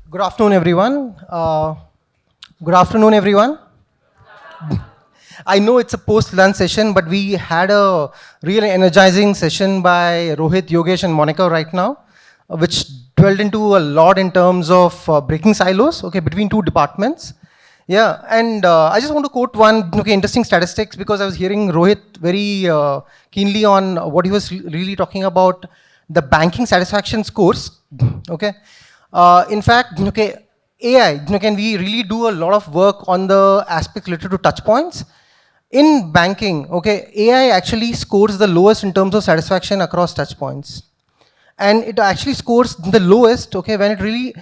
Good afternoon, everyone. Good afternoon, everyone. I know it's a post-lunch session, but we had a really energizing session by Rohit, Yogesh, and Monica right now, which dwelled into a lot in terms of breaking silos, okay, between two departments. Yeah, and I just want to quote one interesting statistics because I was hearing Rohit very keenly on what he was really talking about the banking satisfaction scores. Okay, in fact, okay, AI, can we really do a lot of work on the aspects related to touch points? In banking, okay, AI actually scores the lowest in terms of satisfaction across touch points. And it actually scores the lowest, okay, when it really,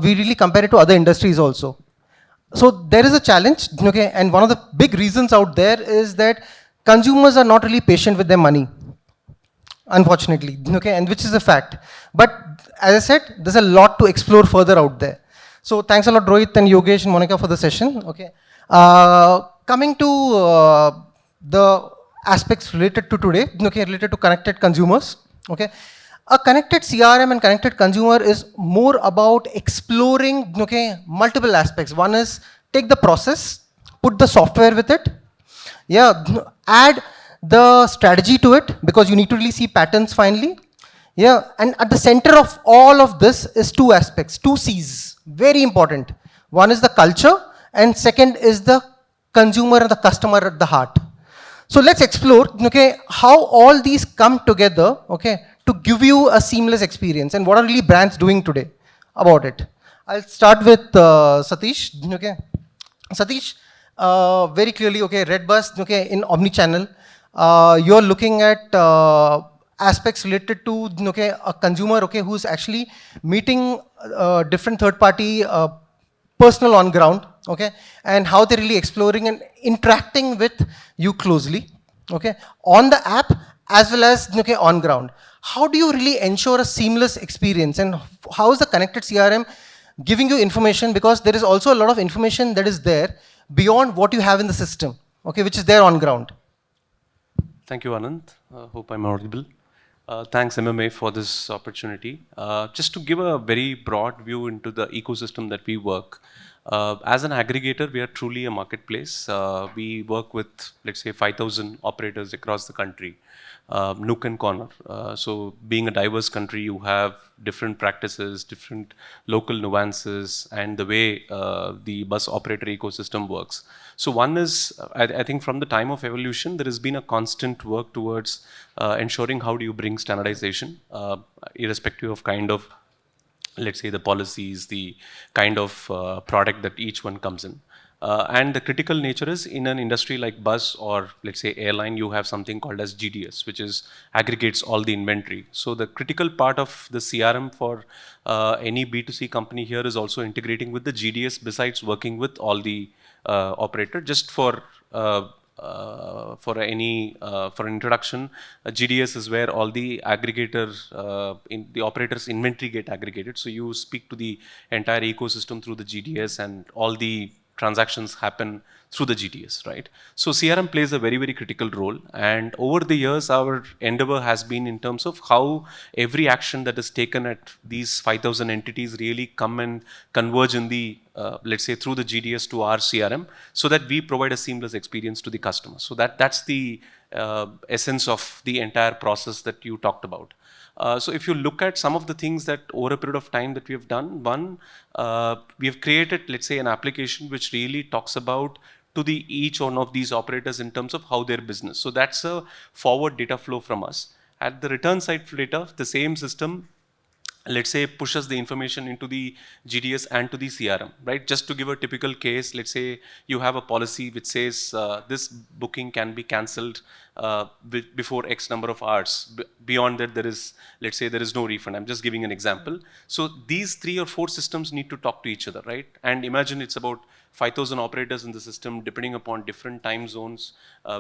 we really compare it to other industries also. So there is a challenge, okay, and one of the big reasons out there is that consumers are not really patient with their money, unfortunately, okay, and which is a fact. But as I said, there's a lot to explore further out there. So thanks a lot, Rohit and Yogesh and Monica for the session. Okay, coming to the aspects related to today, okay, related to connected consumers. Okay, a connected CRM and connected consumer is more about exploring, okay, multiple aspects. One is take the process, put the software with it, yeah, add the strategy to it because you need to really see patterns finally. Yeah, and at the center of all of this is two aspects, two C's, very important. One is the culture, and second is the consumer and the customer at the heart. So let's explore, okay, how all these come together, okay, to give you a seamless experience, and what are really brands doing today about it. I'll start with Satish, okay. Satish, very clearly, okay, Red Bus, okay, in omni-channel, you're looking at aspects related to, okay, a consumer, okay, who's actually meeting different third-party personal on ground, okay, and how they're really exploring and interacting with you closely, okay, on the app as well as, okay, on ground. How do you really ensure a seamless experience, and how is the connected CRM giving you information, because there is also a lot of information that is there beyond what you have in the system, okay, which is there on ground. Thank you, Anand. Hope I'm audible. Thanks, MMA, for this opportunity. Just to give a very broad view into the ecosystem that we work. As an aggregator, we are truly a marketplace. We work with, let's say, 5,000 operators across the country, nook and corner. So being a diverse country, you have different practices, different local nuances, and the way the bus operator ecosystem works. So one is, I think from the time of evolution, there has been a constant work towards ensuring how do you bring standardization, irrespective of kind of, let's say, the policies, the kind of product that each one comes in. And the critical nature is in an industry like bus or let's say airline, you have something called as GDS, which is aggregates all the inventory. So the critical part of the CRM for any B2C company here is also integrating with the GDS besides working with all the operator. Just for for an introduction, GDS is where all the aggregator, in the operators inventory get aggregated. So you speak to the entire ecosystem through the GDS, and all the transactions happen through the GDS, right? So CRM plays a very, very critical role. And over the years, our endeavor has been in terms of how every action that is taken at these 5,000 entities really come and converge in the, let's say, through the GDS to our CRM, so that we provide a seamless experience to the customer. So that's the essence of the entire process that you talked about. So if you look at some of the things that over a period of time that we have done, one, we have created, let's say, an application which really talks about to the each one of these operators in terms of how their business. So that's a forward data flow from us. At the return side data, the same system, let's say, pushes the information into the GDS and to the CRM, right? Just to give a typical case, let's say you have a policy which says this booking can be cancelled before X number of hours. Beyond that, there is, let's say, there is no refund. I'm just giving an example. So these 3 or 4 systems need to talk to each other, right? And imagine it's about 5,000 operators in the system, depending upon different time zones,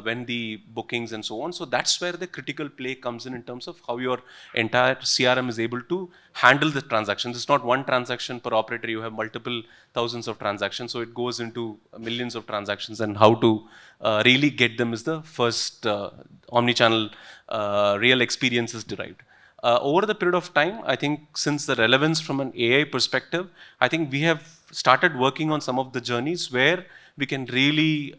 when the bookings and so on. So that's where the critical play comes in terms of how your entire CRM is able to handle the transactions. It's not one transaction per operator. You have multiple thousands of transactions. So it goes into millions of transactions, and how to really get them is the first omni-channel real experience is derived. Over the period of time, I think since the relevance from an AI perspective, I think we have started working on some of the journeys where we can really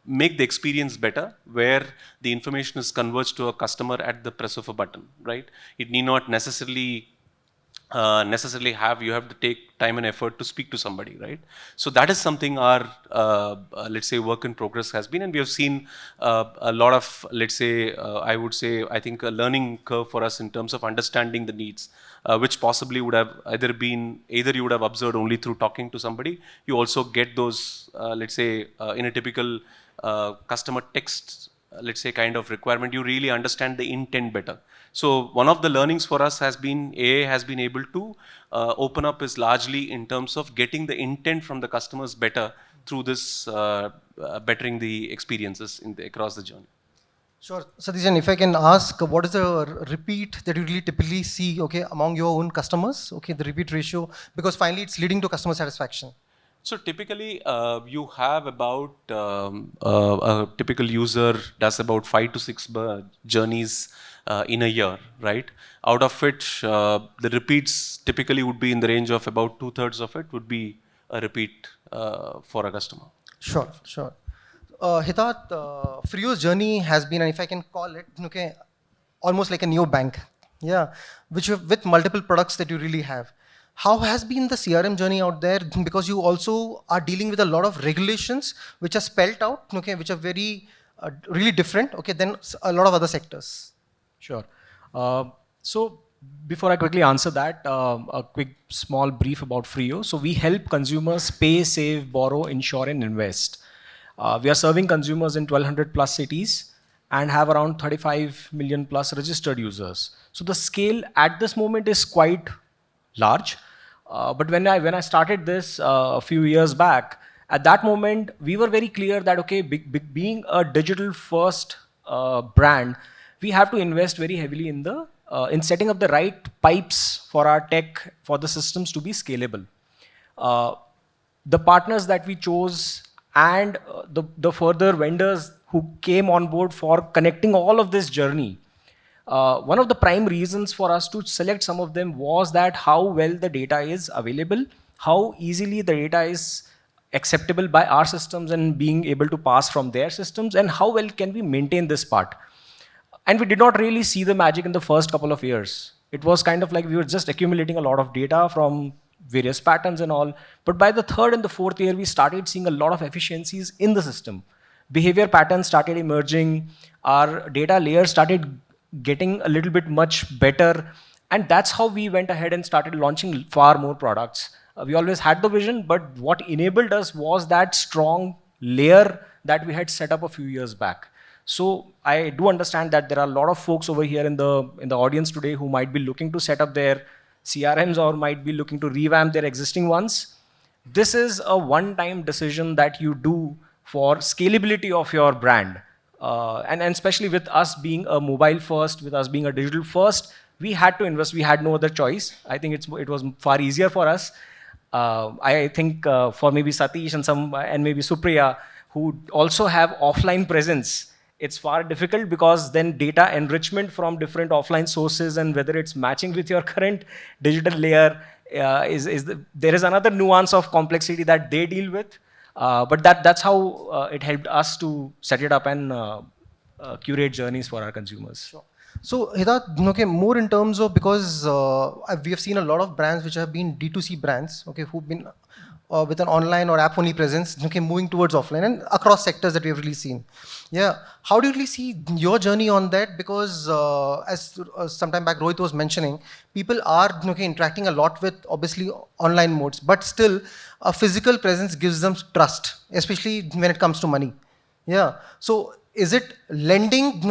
make the experience better, where the information is converged to a customer at the press of a button, right? It need not necessarily have you have to take time and effort to speak to somebody, right? So that is something our let's say work in progress has been, and we have seen a lot of, let's say, I would say, I think a learning curve for us in terms of understanding the needs, which possibly would have either you would have observed only through talking to somebody. You also get those let's say in a typical customer text, let's say, kind of requirement, you really understand the intent better. So one of the learnings for us has been AI has been able to open up is largely in terms of getting the intent from the customers better through this bettering the experiences across the journey. Sure. Satish, if I can ask, what is the repeat that you really typically see, okay, among your own customers, okay, the repeat ratio, because finally it's leading to customer satisfaction. So typically, you have about a typical user does about 5 to 6 journeys in a year, right? Out of which the repeats typically would be in the range of about 2/3 of it would be a repeat for a customer. Sure, sure. Hitat, Frio's journey has been, and if I can call it, okay, almost like a neo bank, yeah, which with multiple products that you really have. How has been the CRM journey out there? Because you also are dealing with a lot of regulations which are spelled out, okay, which are very, really different, okay, than a lot of other sectors. Sure. So before I quickly answer that, a quick small brief about Frio. So we help consumers pay, save, borrow, insure, and invest. We are serving consumers in 1200 plus cities and have around 35 million plus registered users. So the scale at this moment is quite large. But when I started this a few years back, at that moment we were very clear that okay, being a digital first brand, we have to invest very heavily in the in setting up the right pipes for our tech, for the systems to be scalable. The partners that we chose and the further vendors who came on board for connecting all of this journey, one of the prime reasons for us to select some of them was that how well the data is available, how easily the data is acceptable by our systems and being able to pass from their systems, and how well can we maintain this part. And we did not really see the magic in the first couple of years. It was kind of like we were just accumulating a lot of data from various patterns and all. But by the third and the fourth year, we started seeing a lot of efficiencies in the system. Behavior patterns started emerging. Our data layer started getting a little bit much better. And that's how we went ahead and started launching far more products. We always had the vision, but what enabled us was that strong layer that we had set up a few years back. So I do understand that there are a lot of folks over here in the audience today who might be looking to set up their CRMs or might be looking to revamp their existing ones. This is a one-time decision that you do for scalability of your brand. And especially with us being a mobile first, with us being a digital first, we had to invest. We had no other choice. I think it was far easier for us. I think for maybe Satish and maybe Supriya, who also have offline presence, it's far difficult because then data enrichment from different offline sources and whether it's matching with your current digital layer there is another nuance of complexity that they deal with. But that's how it helped us to set it up and curate journeys for our consumers. Sure. So, Hidat, okay, more in terms of, because we have seen a lot of brands which have been D2C brands, okay, who've been with an online or app-only presence, okay, moving towards offline and across sectors that we have really seen. Yeah. How do you really see your journey on that? Because as sometime back Rohit was mentioning, people are interacting a lot with obviously online modes, but still a physical presence gives them trust, especially when it comes to money. Yeah. So is it lending,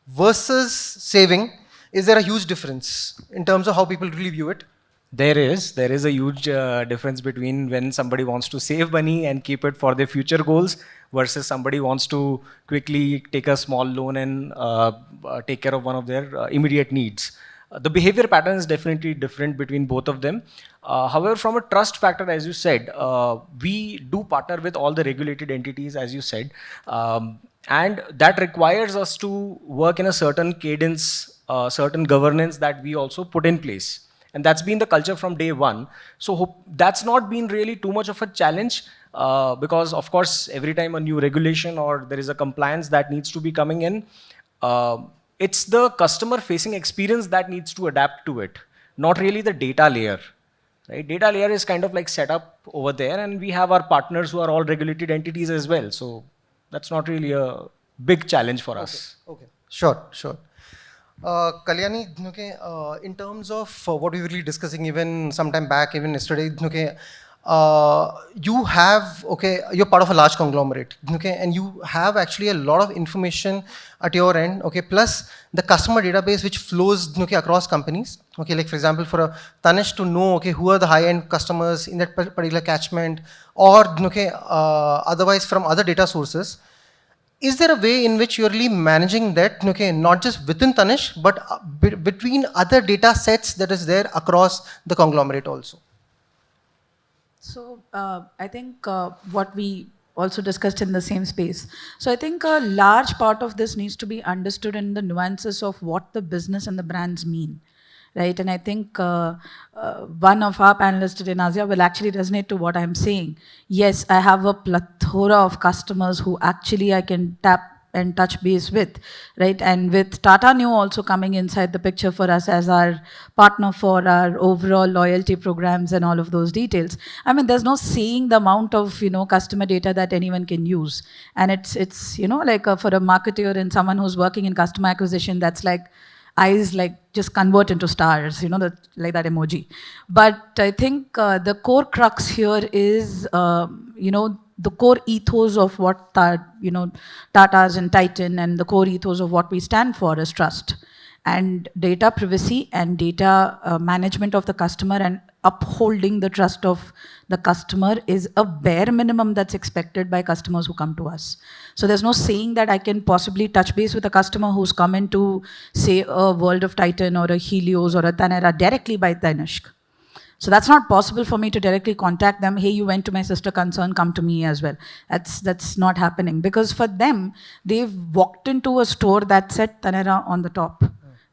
versus saving? Is there a huge difference in terms of how people really view it? There is a huge difference between when somebody wants to save money and keep it for their future goals versus somebody wants to quickly take a small loan and take care of one of their immediate needs. The behavior pattern is definitely different between both of them. However, from a trust factor, as you said, we do partner with all the regulated entities, as you said, and that requires us to work in a certain cadence certain governance that we also put in place. And that's been the culture from day one. So that's not been really too much of a challenge because, of course, every time a new regulation or there is a compliance that needs to be coming in, uh, it's the customer facing experience that needs to adapt to it, not really the data layer. Right? Data layer is kind of like set up over there, and we have our partners who are all regulated entities as well. So that's not really a big challenge for us. Okay. Sure, sure. Kalyani, okay, in terms of what we were really discussing even sometime back, even yesterday, okay, you have, okay, you're part of a large conglomerate, okay, and you have actually a lot of information at your end, okay, plus the customer database which flows, okay, across companies, okay, like for example, for a Tanish to know, okay, who are the high-end customers in that particular catchment, or, okay, otherwise from other data sources. Is there a way in which you're really managing that, okay, not just within Tanish, but between other data sets that is there across the conglomerate also? So I think what we also discussed in the same space. So I think a large part of this needs to be understood in the nuances of what the business and the brands mean. Right, and I think one of our panelists today, Nazia, will actually resonate to what I'm saying. Yes, I have a plethora of customers who actually I can tap and touch base with, right? And with Tata Neu also coming inside the picture for us as our partner for our overall loyalty programs and all of those details. I mean, there's no saying the amount of, customer data that anyone can use. And it's like for a marketer and someone who's working in customer acquisition, that's like, eyes like just convert into stars, like that emoji. But I think the core crux here is, the core ethos of what Tata's and Titan and the core ethos of what we stand for is trust. And data privacy and data management of the customer and upholding the trust of the customer is a bare minimum that's expected by customers who come to us. So there's no saying that I can possibly touch base with a customer who's come into, say, a World of Titan or a Helios or a Tanera directly by Tanishq. So that's not possible for me to directly contact them. Hey, you went to my sister concern, come to me as well. That's not happening because for them, they've walked into a store that said Tanera on the top.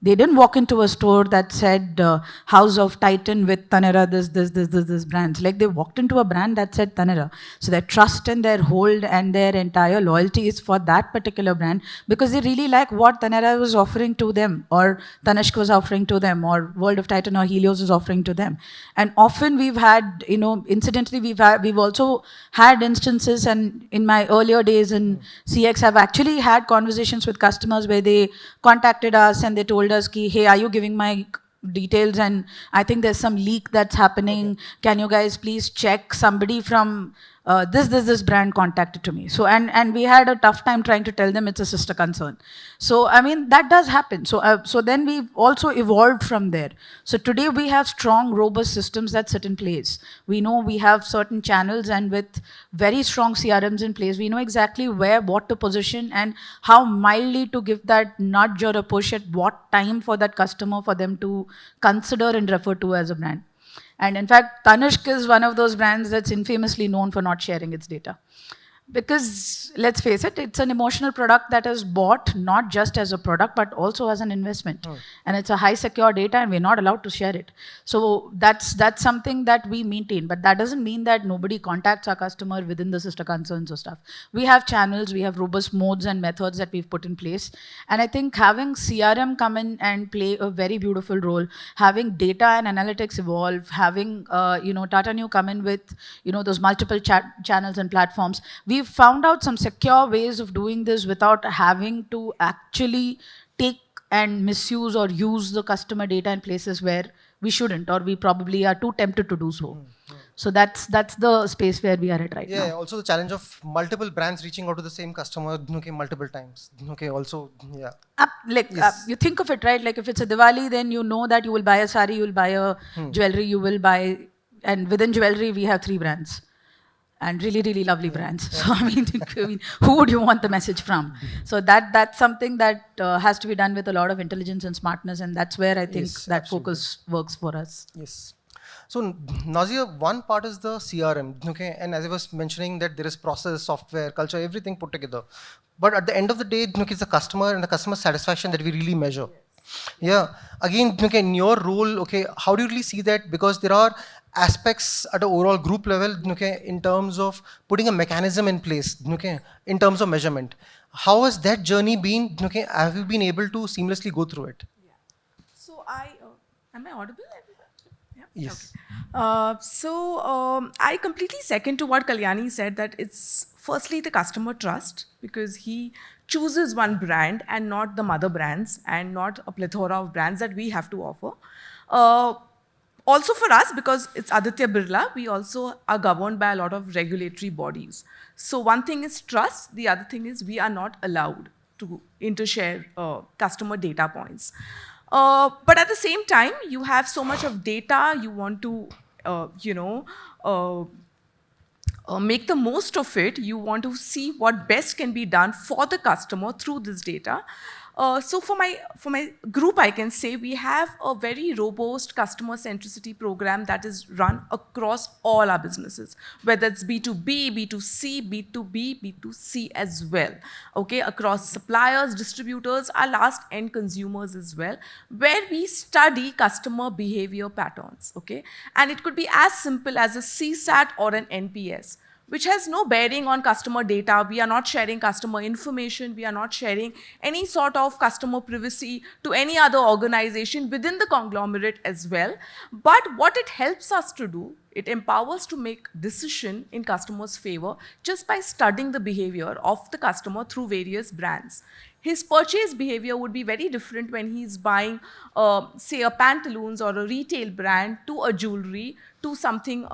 They didn't walk into a store that said House of Titan with Tanera, this brands. Like they walked into a brand that said Tanera. So their trust and their hold and their entire loyalty is for that particular brand because they really like what Tanera was offering to them or Tanishq was offering to them or World of Titan or Helios is offering to them. And often we've had, incidentally, we've also had instances and in my earlier days in CX, I've actually had conversations with customers where they contacted us and they told us, hey, are you giving my details? And I think there's some leak that's happening. Okay. Can you guys please check? Somebody from this brand contacted to me. So, and we had a tough time trying to tell them it's a sister concern. So, I mean, that does happen. So, so then we've also evolved from there. So today we have strong, robust systems that sit in place. We know we have certain channels and with very strong CRMs in place, we know exactly where, what to position and how mildly to give that nudge or a push at what time for that customer for them to consider and refer to as a brand. And in fact, Tanishq is one of those brands that's infamously known for not sharing its data. Because let's face it, it's an emotional product that is bought not just as a product, but also as an investment. And it's a high secure data and we're not allowed to share it. So that's something that we maintain. But that doesn't mean that nobody contacts our customer within the sister concerns or stuff. We have channels, we have robust modes and methods that we've put in place. And I think having CRM come in and play a very beautiful role, having data and analytics evolve, having Tata Neu come in with those multiple channels and platforms, we've found out some secure ways of doing this without having to actually take and misuse or use the customer data in places where we shouldn't or we probably are too tempted to do so. So that's the space where we are at right now. Yeah, also the challenge of multiple brands reaching out to the same customer multiple times. Okay, also, yeah. You think of it, right? Like if it's a Diwali, then you know that you will buy a sari, you will buy a jewelry, you will buy, and within jewelry we have 3 brands. And really, really lovely brands. Yeah. So I mean, who would you want the message from? So that's something that has to be done with a lot of intelligence and smartness, and that's where I think that absolutely. Focus works for us. Yes. So Nazia, one part is the CRM, okay, and as I was mentioning that there is process, software, culture, everything put together. But at the end of the day, it's the customer and the customer satisfaction that we really measure. Yes. Yeah. Again, okay, in your role, okay, how do you really see that? Because there are aspects at an overall group level, okay, in terms of putting a mechanism in place, okay, in terms of measurement. How has that journey been? Okay, have you been able to seamlessly go through it? So am I audible? Everyone? Yeah. Okay. Yes. I completely second to what Kalyani said, that it's firstly the customer trust, because he chooses one brand and not the mother brands and not a plethora of brands that we have to offer. Uh, Also for us, because it's Aditya Birla, we also are governed by a lot of regulatory bodies. So one thing is trust, the other thing is we are not allowed to intershare customer data points. But at the same time, you have so much of data, you want to, uh, make the most of it. You want to see what best can be done for the customer through this data. So for my group, I can say we have a very robust customer centricity program that is run across all our businesses, whether it's B2B, B2C, B2B, B2C as well. Okay, across suppliers, distributors, our last end consumers as well, where we study customer behavior patterns. Okay, and it could be as simple as a CSAT or an NPS, which has no bearing on customer data. We are not sharing customer information. We are not sharing any sort of customer privacy to any other organization within the conglomerate as well. But what it helps us to do, it empowers to make decision in customers' favor just by studying the behavior of the customer through various brands. His purchase behavior would be very different when he's buying, say, a pantaloons or a retail brand, to a jewelry, to something,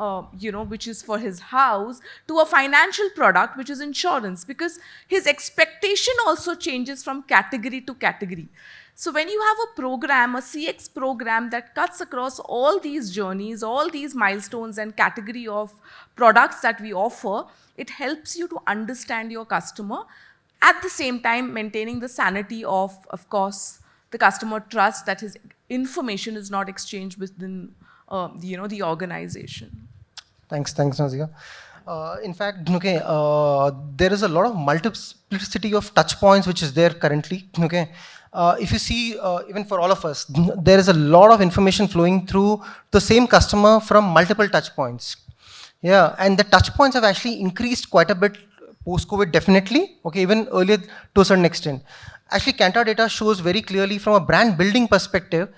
which is for his house, to a financial product, which is insurance, because his expectation also changes from category to category. So when you have a program, a CX program that cuts across all these journeys, all these milestones and category of products that we offer, it helps you to understand your customer, at the same time maintaining the sanity of course, the customer trust that his information is not exchanged within, the organization. Thanks, Nazia. In fact, okay, there is a lot of multiplicity of touch points which is there currently. Okay, if you see, even for all of us, there is a lot of information flowing through the same customer from multiple touch points. Yeah, and the touch points have actually increased quite a bit post-COVID, definitely. Okay, even earlier to a certain extent. Actually, Kantar data shows very clearly from a brand building perspective,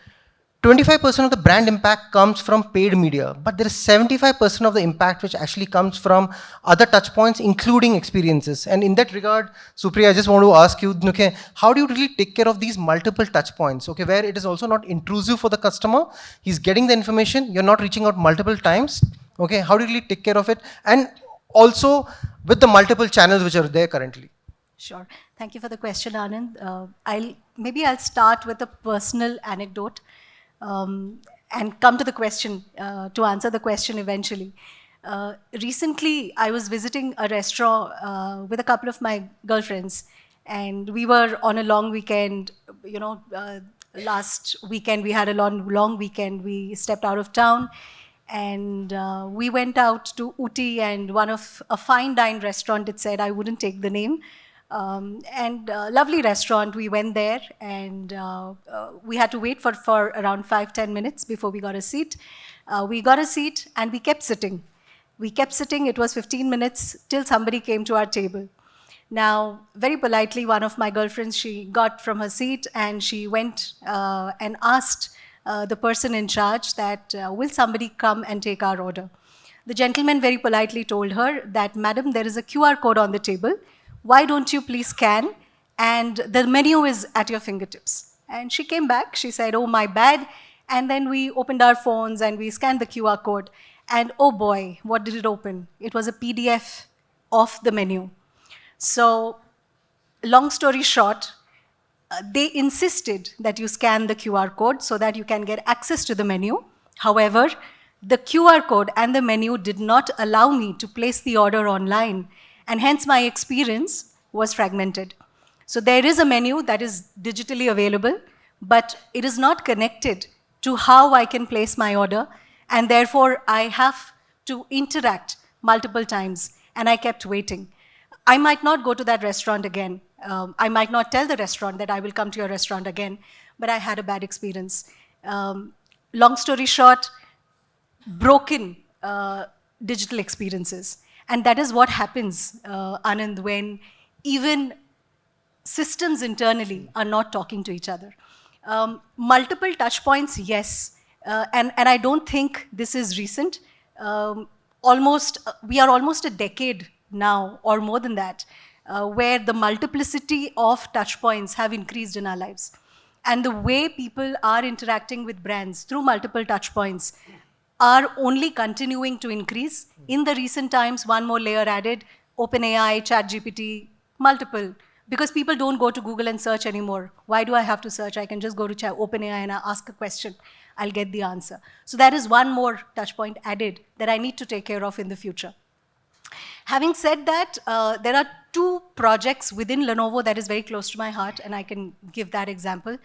25% of the brand impact comes from paid media, but there is 75% of the impact which actually comes from other touch points, including experiences. And in that regard, Supriya, I just want to ask you, okay, how do you really take care of these multiple touch points, okay, where it is also not intrusive for the customer, he's getting the information, you're not reaching out multiple times, okay, how do you really take care of it? And also with the multiple channels which are there currently. Sure. Thank you for the question, Anand. I'll start with a personal anecdote and come to the question to answer the question eventually. Recently, I was visiting a restaurant with a couple of my girlfriends, and we were on a long weekend. Last weekend we had a long weekend. We stepped out of town, and we went out to Uti, and one of a fine dine restaurant. It said, I wouldn't take the name. Lovely restaurant. We went there, and we had to wait for around 5-10 minutes before we got a seat. We got a seat and we kept sitting. It was 15 minutes till somebody came to our table. Now, very politely, one of my girlfriends, she got from her seat and she went and asked the person in charge that, will somebody come and take our order? The gentleman very politely told her that, Madam, there is a QR code on the table. Why don't you please scan? And the menu is at your fingertips. And she came back. She said, oh, my bad. And then we opened our phones and we scanned the QR code. And oh boy, what did it open? It was a PDF of the menu. So, long story short, they insisted that you scan the QR code so that you can get access to the menu. However, the QR code and the menu did not allow me to place the order online, and hence my experience was fragmented. So there is a menu that is digitally available, but it is not connected to how I can place my order, and therefore I have to interact multiple times, and I kept waiting. I might not go to that restaurant again. I might not tell the restaurant that I will come to your restaurant again, but I had a bad experience. Long story short, broken digital experiences. And that is what happens, Anand, when even systems internally are not talking to each other. Multiple touch points, yes. And I don't think this is recent. We are almost a decade now, or more than that, where the multiplicity of touch points have increased in our lives. And the way people are interacting with brands through multiple touch points are only continuing to increase. In the recent times, one more layer added, OpenAI, ChatGPT, multiple. Because people don't go to Google and search anymore. Why do I have to search? I can just go to OpenAI and I ask a question. I'll get the answer. So that is one more touch point added that I need to take care of in the future. Having said that, there are two projects within Lenovo that is very close to my heart, and I can give that example.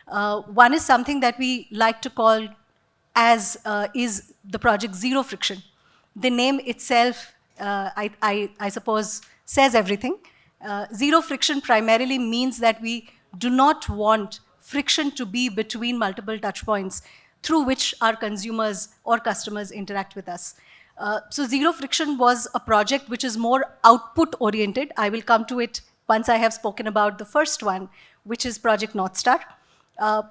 One is something that we like to call is the project Zero Friction. The name itself, I suppose, says everything. Zero friction primarily means that we do not want friction to be between multiple touch points through which our consumers or customers interact with us. So Zero Friction was a project which is more output oriented. I will come to it once I have spoken about the first one, which is Project North Star.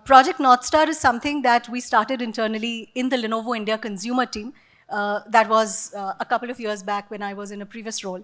Project North Star is something that we started internally in the Lenovo India consumer team. That was a couple of years back when I was in a previous role.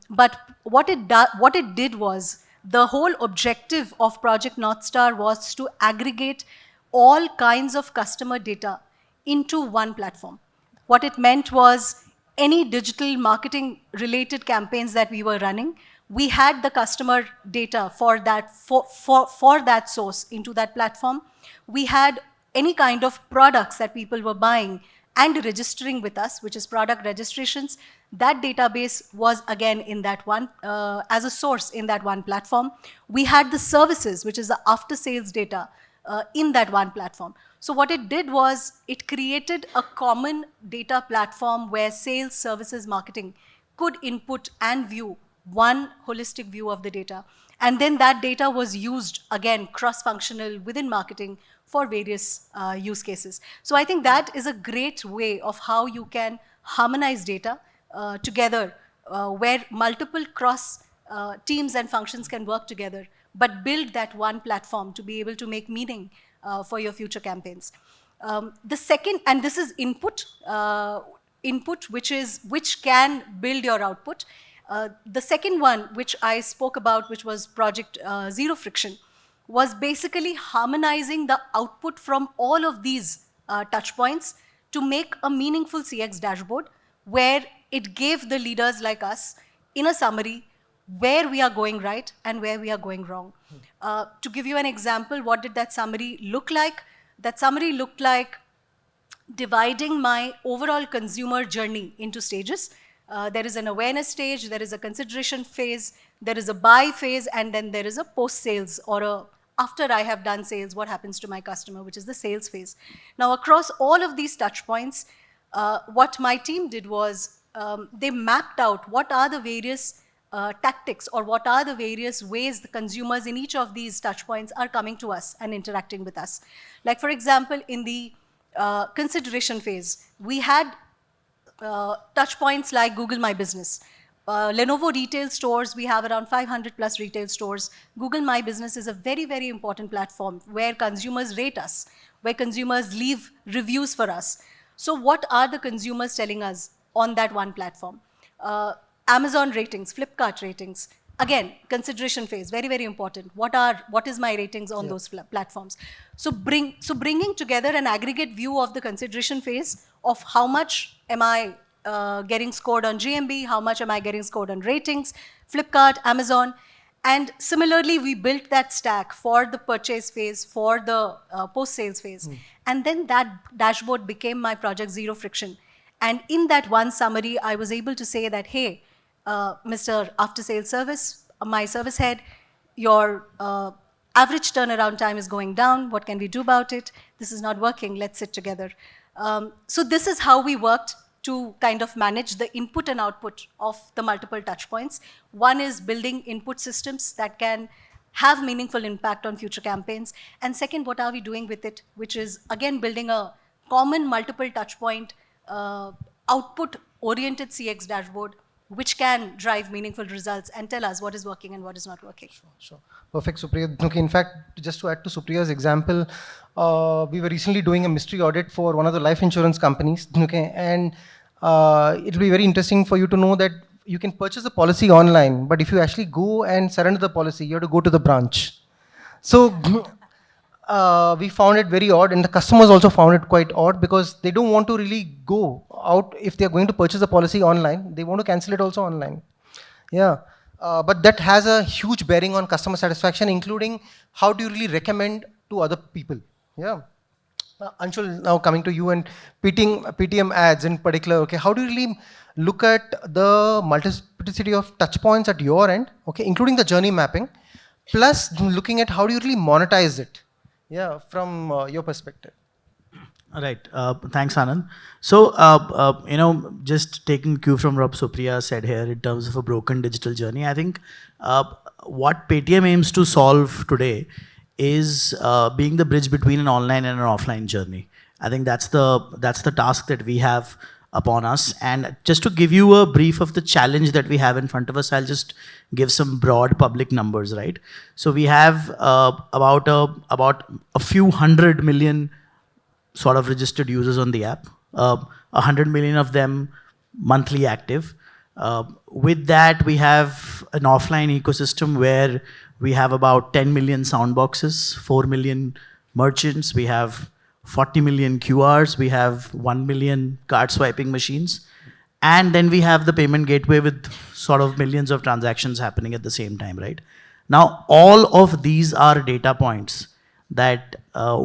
But what it did was, the whole objective of Project North Star was to aggregate all kinds of customer data into one platform. What it meant was, any digital marketing related campaigns that we were running, we had the customer data for that source into that platform. We had any kind of products that people were buying and registering with us, which is product registrations. That database was again in that one, as a source in that one platform. We had the services, which is the after sales data, in that one platform. So what it did was, it created a common data platform where sales, services, marketing could input and view one holistic view of the data. And then that data was used, again, cross-functional within marketing for various use cases. So I think that is a great way of how you can harmonize data together, where multiple cross teams and functions can work together, but build that one platform to be able to make meaning for your future campaigns. The second, and this is input, which can build your output. The second one, which I spoke about, which was Project Zero Friction, was basically harmonizing the output from all of these touch points to make a meaningful CX dashboard, where it gave the leaders like us, in a summary, where we are going right and where we are going wrong. To give you an example, what did that summary look like? That summary looked like dividing my overall consumer journey into stages. There is an awareness stage, there is a consideration phase, there is a buy phase, and then there is a post-sales, or a after I have done sales, what happens to my customer, which is the sales phase. Now, across all of these touch points, what my team did was, they mapped out what are the various tactics, or what are the various ways the consumers in each of these touch points are coming to us and interacting with us. Like, for example, in the consideration phase, we had touch points like Google My Business. Lenovo retail stores, we have around 500 plus retail stores. Google My Business is a very, very important platform where consumers rate us, where consumers leave reviews for us. So what are the consumers telling us on that one platform? Amazon ratings, Flipkart ratings. Again, consideration phase, very, very important. What is my ratings on those platforms? So bringing together an aggregate view of the consideration phase of how much am I getting scored on GMB, how much am I getting scored on ratings, Flipkart, Amazon. And similarly, we built that stack for the purchase phase, for the post-sales phase. And then that dashboard became my Project Zero Friction. And in that one summary, I was able to say that, hey, Mr. After Sales Service, my service head, your average turnaround time is going down. What can we do about it? This is not working. Let's sit together. So this is how we worked to kind of manage the input and output of the multiple touch points. One is building input systems that can have meaningful impact on future campaigns? And second, what are we doing with it, which is again building a common multiple touch point output-oriented CX dashboard, which can drive meaningful results and tell us what is working and what is not working. Sure. Perfect, Supriya. Okay, in fact, just to add to Supriya's example, we were recently doing a mystery audit for one of the life insurance companies. Okay, and it'll be very interesting for you to know that you can purchase a policy online, but if you actually go and surrender the policy, you have to go to the branch. So we found it very odd, and the customers also found it quite odd because they don't want to really go out if they're going to purchase a policy online. They want to cancel it also online. Yeah, but that has a huge bearing on customer satisfaction, including how do you really recommend to other people. Yeah. Anshul, now coming to you and PTM ads in particular. Okay, how do you really look at the multiplicity of touch points at your end? Okay, including the journey mapping, plus looking at how do you really monetize it. Yeah, from your perspective. Right. Thanks, Anand. So, just taking cue from what Supriya said here in terms of a broken digital journey, I think what Paytm aims to solve today is being the bridge between an online and an offline journey. I think that's the task that we have upon us. And just to give you a brief of the challenge that we have in front of us, I'll just give some broad public numbers, right? So we have about a few 100 million sort of registered users on the app, 100 million of them monthly active. With that, we have an offline ecosystem where we have about 10 million sound boxes, 4 million merchants, we have 40 million QRs, we have 1 million card swiping machines, and then we have the payment gateway with sort of millions of transactions happening at the same time, right? Now, all of these are data points that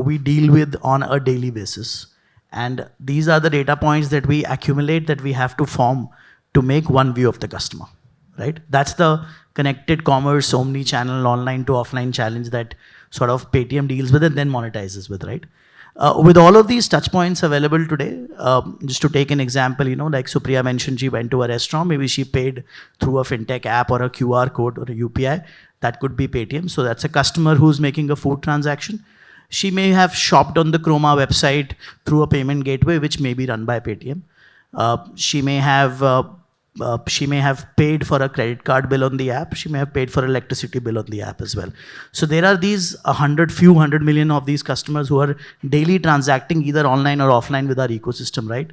we deal with on a daily basis. And these are the data points that we accumulate that we have to form to make one view of the customer, right? That's the connected commerce, omni-channel, online to offline challenge that sort of Paytm deals with and then monetizes with, right? With all of these touch points available today, just to take an example, like Supriya mentioned, she went to a restaurant, maybe she paid through a fintech app or a QR code or a UPI, that could be Paytm. So that's a customer who's making a food transaction. She may have shopped on the Chroma website through a payment gateway, which may be run by Paytm. She may have paid for a credit card bill on the app. She may have paid for electricity bill on the app as well. So there are these few hundred million of these customers who are daily transacting either online or offline with our ecosystem, right?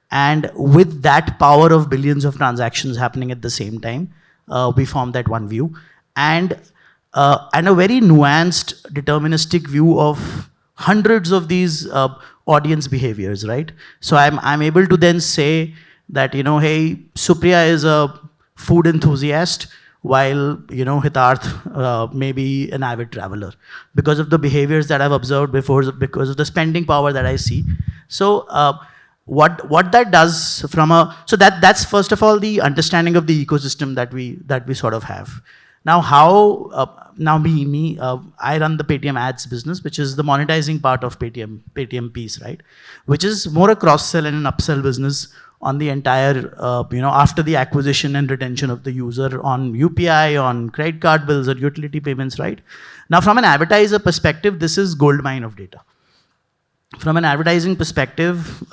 And with that power of billions of transactions happening at the same time, we form that one view. And a very nuanced, deterministic view of hundreds of these audience behaviors, right? So I'm able to then say that, hey, Supriya is a food enthusiast, while, Hitarth may be an avid traveler because of the behaviors that I've observed before, because of the spending power that I see. So what that does so that's first of all the understanding of the ecosystem that we sort of have. Now, I run the Paytm ads business, which is the monetizing part of Paytm piece, right? Which is more a cross-sell and an upsell business on the entire, after the acquisition and retention of the user on UPI, on credit card bills or utility payments, right? Now, from an advertiser perspective, this is gold mine of data. From an advertising perspective,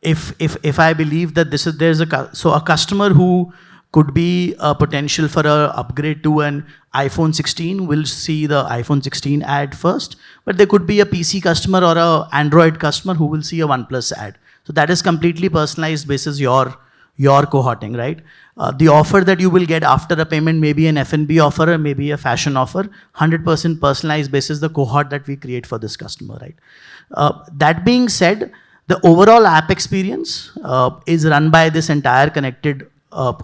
if I believe that so a customer who could be a potential for a upgrade to an iPhone 16 will see the iPhone 16 ad first, but there could be a PC customer or a Android customer who will see a OnePlus ad. So that is completely personalized basis your cohorting, right? The offer that you will get after a payment may be an F&B offer or maybe a fashion offer, 100% personalized basis the cohort that we create for this customer, right? That being said, the overall app experience is run by this entire connected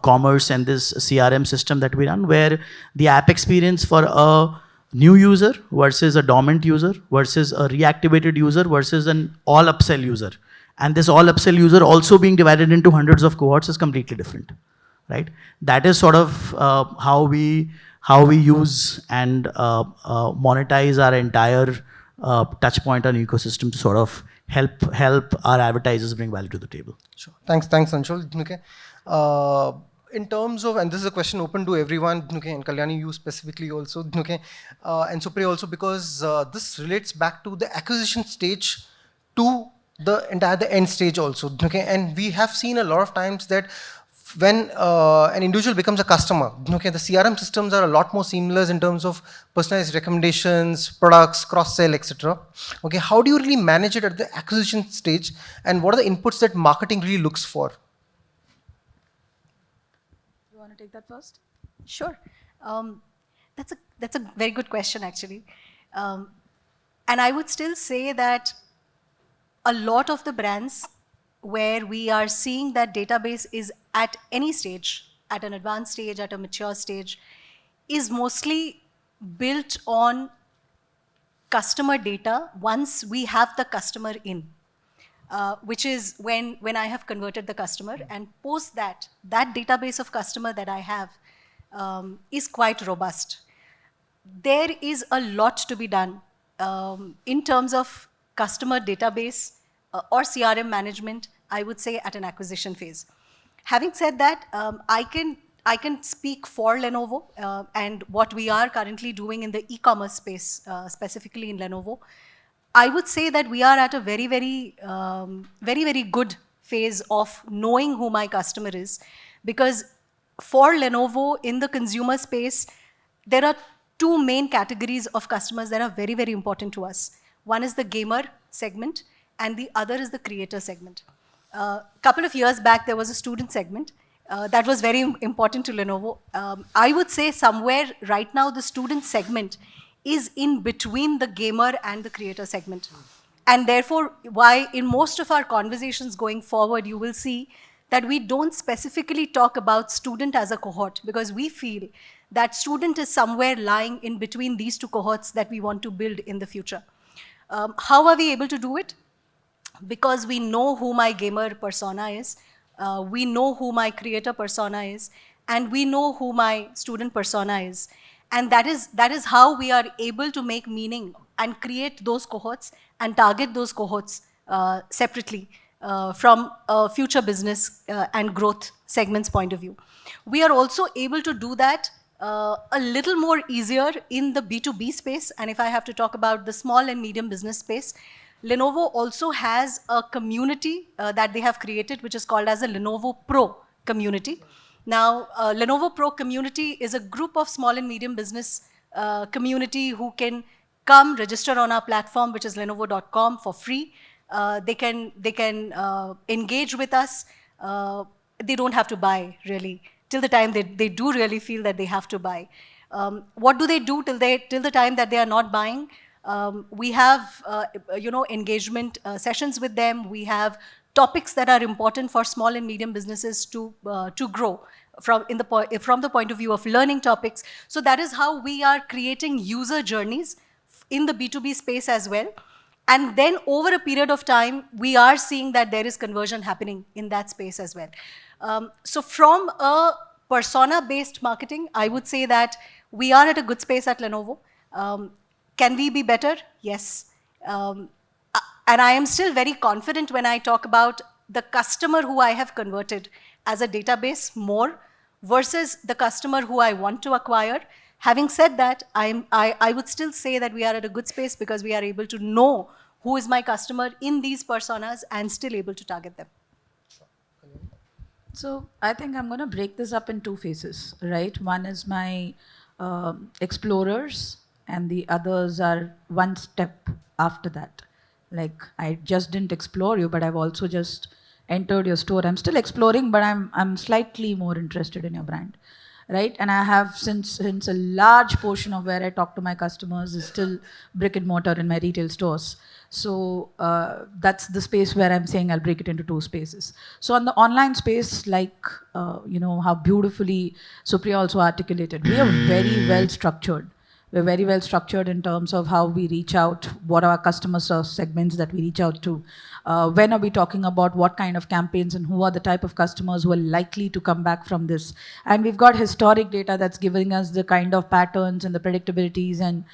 commerce and this CRM system that we run, where the app experience for a new user versus a dormant user versus a reactivated user versus an all upsell user, and this all upsell user also being divided into hundreds of cohorts is completely different, right? That is sort of how we use and monetize our entire touch point and ecosystem to sort of help our advertisers bring value to the table. Sure. Thanks, Anshul. Okay. in terms of, and this is a question open to everyone, okay, and Kalyani, you specifically also, okay, and Supriya also, because this relates back to the acquisition stage to the end stage also, okay, and we have seen a lot of times that when an individual becomes a customer, okay, the CRM systems are a lot more seamless in terms of personalized recommendations, products, cross-sell, etc. Okay, how do you really manage it at the acquisition stage, and what are the inputs that marketing really looks for? You want to take that first? Sure. That's a very good question, actually. And I would still say that a lot of the brands where we are seeing that database is at any stage, at an advanced stage, at a mature stage, is mostly built on customer data once we have the customer in. Which is when I have converted the customer, and post that database of customer that I have is quite robust. There is a lot to be done in terms of customer database or CRM management, I would say, at an acquisition phase. Having said that, I can speak for Lenovo and what we are currently doing in the e-commerce space, specifically in Lenovo. I would say that we are at a very, very good phase of knowing who my customer is, because for Lenovo in the consumer space, there are two main categories of customers that are very, very important to us. One is the gamer segment, and the other is the creator segment. Couple of years back, there was a student segment that was very important to Lenovo. I would say somewhere right now, the student segment is in between the gamer and the creator segment. And therefore, why in most of our conversations going forward, you will see that we don't specifically talk about student as a cohort, because we feel that student is somewhere lying in between these two cohorts that we want to build in the future. How are we able to do it? Because we know who my gamer persona is, we know who my creator persona is, and we know who my student persona is. And that is how we are able to make meaning and create those cohorts and target those cohorts separately from a future business and growth segments point of view. We are also able to do that a little more easier in the B2B space. And if I have to talk about the small and medium business space, Lenovo also has a community that they have created, which is called as a Lenovo Pro community. Now, Lenovo Pro community is a group of small and medium business community who can come register on our platform, which is lenovo.com, for free. They can engage with us. They don't have to buy, really, till the time they do really feel that they have to buy. What do they do till the time that they are not buying? We have engagement sessions with them. We have topics that are important for small and medium businesses to grow from the point of view of learning topics. So that is how we are creating user journeys in the B2B space as well. And then over a period of time, we are seeing that there is conversion happening in that space as well. So from a persona-based marketing, I would say that we are at a good space at Lenovo. Can we be better? Yes. And I am still very confident when I talk about the customer who I have converted as a database more versus the customer who I want to acquire. Having said that, I would still say that we are at a good space because we are able to know who is my customer in these personas and still able to target them. So I think I'm going to break this up in two phases, right? One is my explorers, and the others are one step after that. Like, I just didn't explore you, but I've also just entered your store. I'm still exploring, but I'm slightly more interested in your brand, right? And I have, since a large portion of where I talk to my customers is still brick and mortar in my retail stores. So that's the space where I'm saying I'll break it into two spaces. So on the online space, like, how beautifully Supriya also articulated, we are very well structured. We're very well structured in terms of how we reach out, what are our customer segments that we reach out to. When are we talking about what kind of campaigns and who are the type of customers who are likely to come back from this. And we've got historic data that's giving us the kind of patterns and the predictabilities and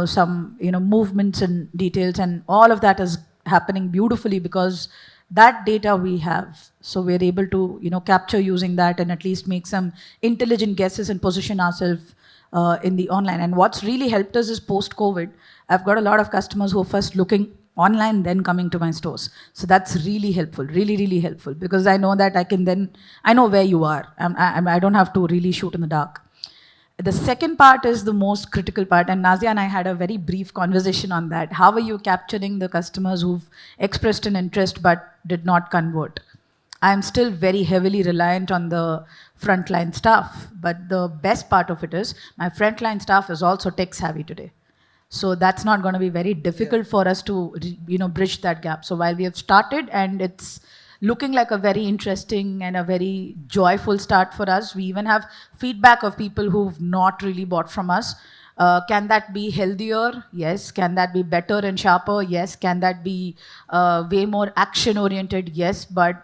some movements and details, and all of that is happening beautifully because That data we have, so we're able to, capture using that and at least make some intelligent guesses and position ourselves in the online. And what's really helped us is post-COVID, I've got a lot of customers who are first looking online, then coming to my stores. So that's really helpful, really, really helpful, because I know that I know where you are. I don't have to really shoot in the dark. The second part is the most critical part, and Nazia and I had a very brief conversation on that. How are you capturing the customers who've expressed an interest but did not convert? I'm still very heavily reliant on the frontline staff, but the best part of it is my frontline staff is also tech savvy today. So that's not going to be very difficult for us to, bridge that gap. So while we have started and it's looking like a very interesting and a very joyful start for us, we even have feedback of people who've not really bought from us. Can that be healthier? Yes. Can that be better and sharper? Yes. Can that be way more action oriented? Yes. But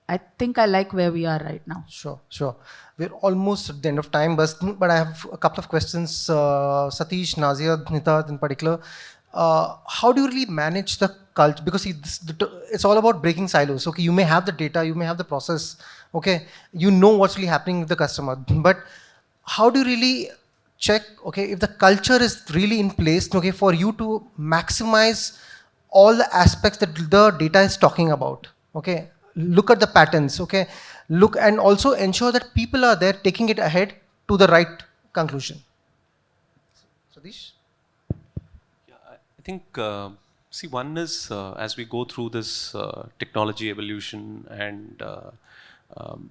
I think I like where we are right now. Sure, sure. We're almost at the end of time, but I have a couple of questions. Satish, Nazia, Nita in particular. How do you really manage the culture? Because see, it's all about breaking silos. Okay, you may have the data, you may have the process. Okay, you know what's really happening with the customer, but how do you really check? Okay, if the culture is really in place. Okay, for you to maximize all the aspects that the data is talking about. Okay, look at the patterns. Okay, look and also ensure that people are there taking it ahead to the right conclusion. Satish? Yeah, I think, see, one is as we go through this technology evolution and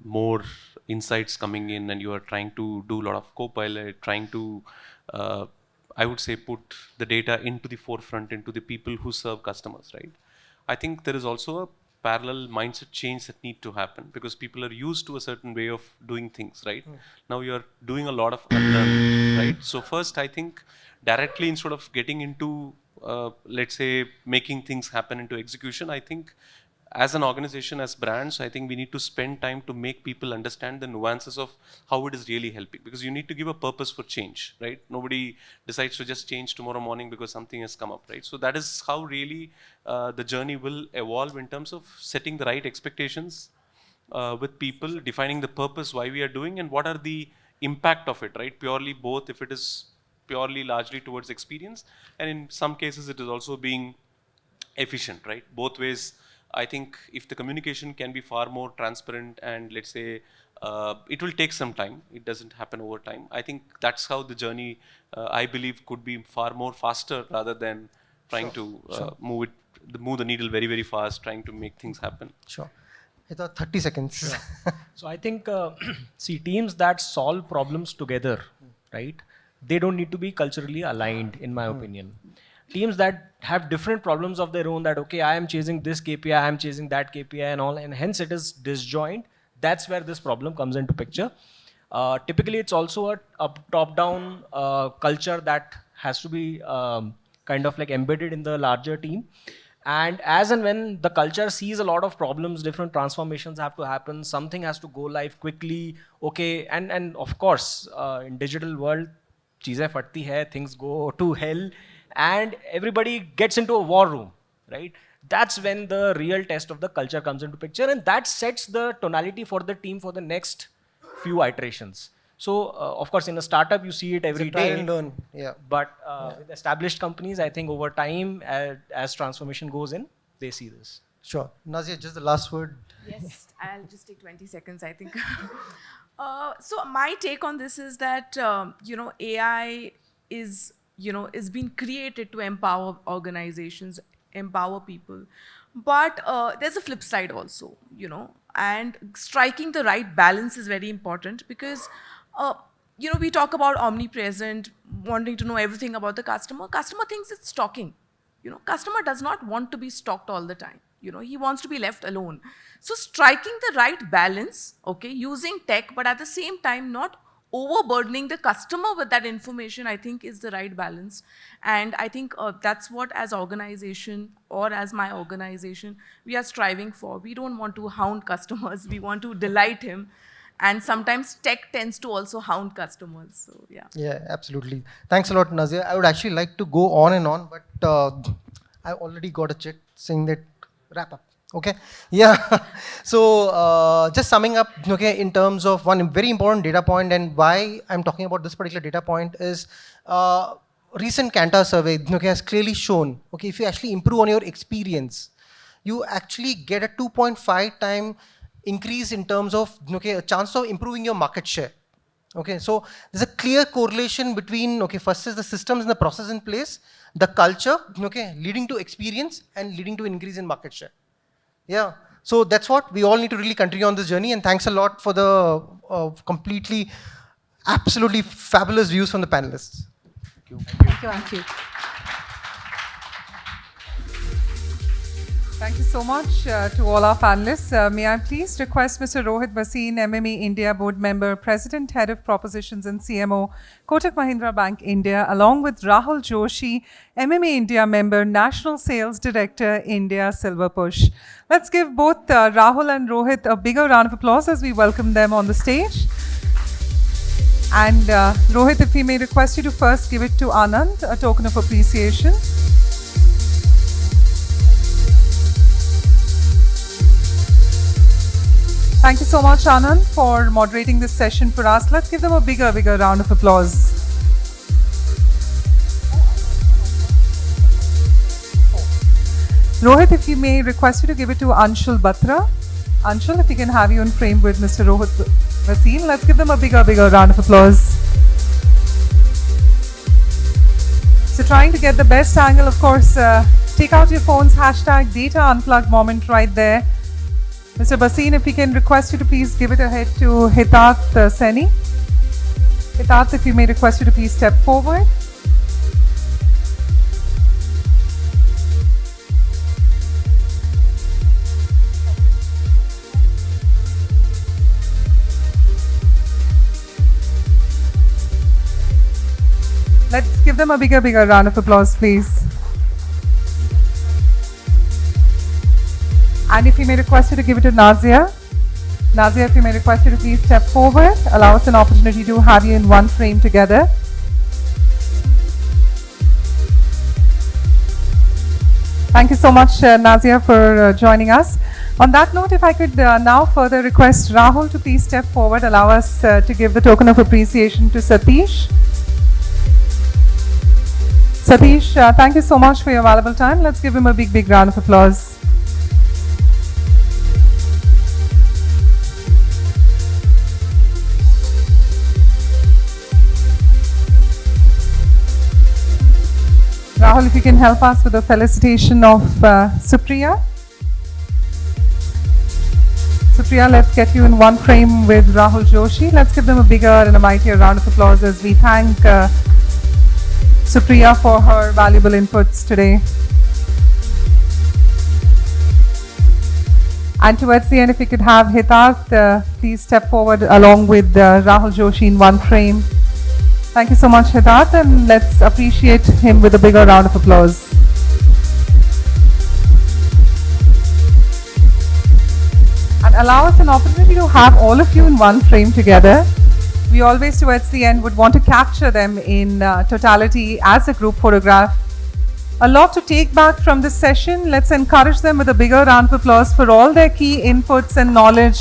more insights coming in, and you are trying to do a lot of co-pilot, trying to, I would say, put the data into the forefront, into the people who serve customers, right? I think there is also a parallel mindset change that need to happen, because people are used to a certain way of doing things, right? Now you're doing a lot of unlearning, right? So first, I think directly, instead of getting into, let's say, making things happen into execution, I think as an organization, as brands, I think we need to spend time to make people understand the nuances of how it is really helping, because you need to give a purpose for change, right? Nobody decides to just change tomorrow morning because something has come up, right? So that is how really the journey will evolve, in terms of setting the right expectations with people, defining the purpose, why we are doing, and what are the impact of it, right? Purely, both if it is purely largely towards experience, and in some cases it is also being efficient, right? Both ways. I think if the communication can be far more transparent, and let's say it will take some time, it doesn't happen over time. I think that's how the journey, I believe, could be far more faster, rather than trying to move the needle very, very fast, trying to make things happen. Sure. It's 30 seconds. So I think, see, teams that solve problems together, right? They don't need to be culturally aligned, in my opinion. Teams that have different problems of their own, that, okay, I am chasing this KPI, I am chasing that KPI and all, and hence it is disjoint. That's where this problem comes into picture. Typically, it's also a top-down culture that has to be kind of like embedded in the larger team. And as and when the culture sees a lot of problems, different transformations have to happen, something has to go live quickly, okay, and of course, in digital world, cheezein fatti hai, things go to hell, and everybody gets into a war room, right? That's when the real test of the culture comes into picture, and that sets the tonality for the team for the next few iterations. So, of course, in a startup, you see it every Try day. and learn. Yeah. But with established companies, I think over time, as transformation goes in, they see this. Sure. Nazia, just the last word. Yes, I'll just take 20 seconds, I think. So my take on this is that, AI is being created to empower organizations, empower people. But there's a flip side also, and striking the right balance is very important, because, we talk about omnipresent, wanting to know everything about the customer. Customer thinks it's stalking. Customer does not want to be stalked all the time. He wants to be left alone. So striking the right balance, okay, using tech, but at the same time not overburdening the customer with that information, I think is the right balance. And I think that's what, as organization, or as my organization, we are striving for. We don't want to hound customers. We want to delight him. And sometimes tech tends to also hound customers. So yeah. Yeah, absolutely. Thanks a lot, Nazia. I would actually like to go on and on, but I already got a chat saying that wrap up. Okay, yeah. So just summing up, okay, in terms of one very important data point, and why I'm talking about this particular data point is recent Kantar survey, okay, has clearly shown, okay, if you actually improve on your experience, you actually get a 2.5 time increase in terms of, okay, a chance of improving your market share. Okay, so there's a clear correlation between, okay, first is the systems and the process in place, the culture, okay, leading to experience and leading to increase in market share. Yeah, so that's what we all need to really continue on this journey, and thanks a lot for the completely, absolutely fabulous views from the panelists. Thank you. Thank you so much to all our panelists. May I please request Mr. Rohit Bhasin, MME India Board Member, President, Head of Propositions and CMO, Kotak Mahindra Bank India, along with Rahul Joshi, MME India Member, National Sales Director, India Silver Push. Let's give both Rahul and Rohit a bigger round of applause as we welcome them on the stage. And Rohit, if we may request you to first give it to Anand, a token of appreciation. Thank you so much, Anand, for moderating this session for us. Let's give them a bigger round of applause. Rohit, if you may request you to give it to Anshul Batra. Anshul, if we can have you in frame with Mr. Rohit Bhasin, let's give them a bigger round of applause. So trying to get the best angle, of course, take out your phones, hashtag Data Unplugged moment right there. Mr. Bhasin, if we can request you to please give it ahead to Hitat Seni. Hitat, if you may request you to please step forward. Let's give them a bigger round of applause, please. And if you may request you to give it to Nazia. Nazia, if you may request you to please step forward. Allow us an opportunity to have you in one frame together. Thank you so much, Nazia, for joining us. On that note, if I could now further request Rahul to please step forward, allow us to give the token of appreciation to Satish. Satish, thank you so much for your valuable time. Let's give him a big round of applause. Rahul, if you can help us with the felicitation of Supriya. Supriya, let's get you in one frame with Rahul Joshi. Let's give them a bigger and a mightier round of applause as we thank Supriya for her valuable inputs today. And towards the end, if we could have Hitat, please step forward along with Rahul Joshi in one frame. Thank you so much, Hitat, and let's appreciate him with a bigger round of applause. And allow us an opportunity to have all of you in one frame together. We always, towards the end, would want to capture them in totality as a group photograph. A lot to take back from this session. Let's encourage them with a bigger round of applause for all their key inputs and knowledge.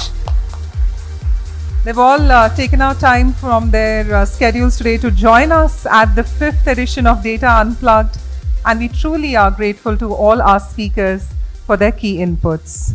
They've all taken out time from their schedules today to join us at the 5th edition of Data Unplugged, and we truly are grateful to all our speakers for their key inputs.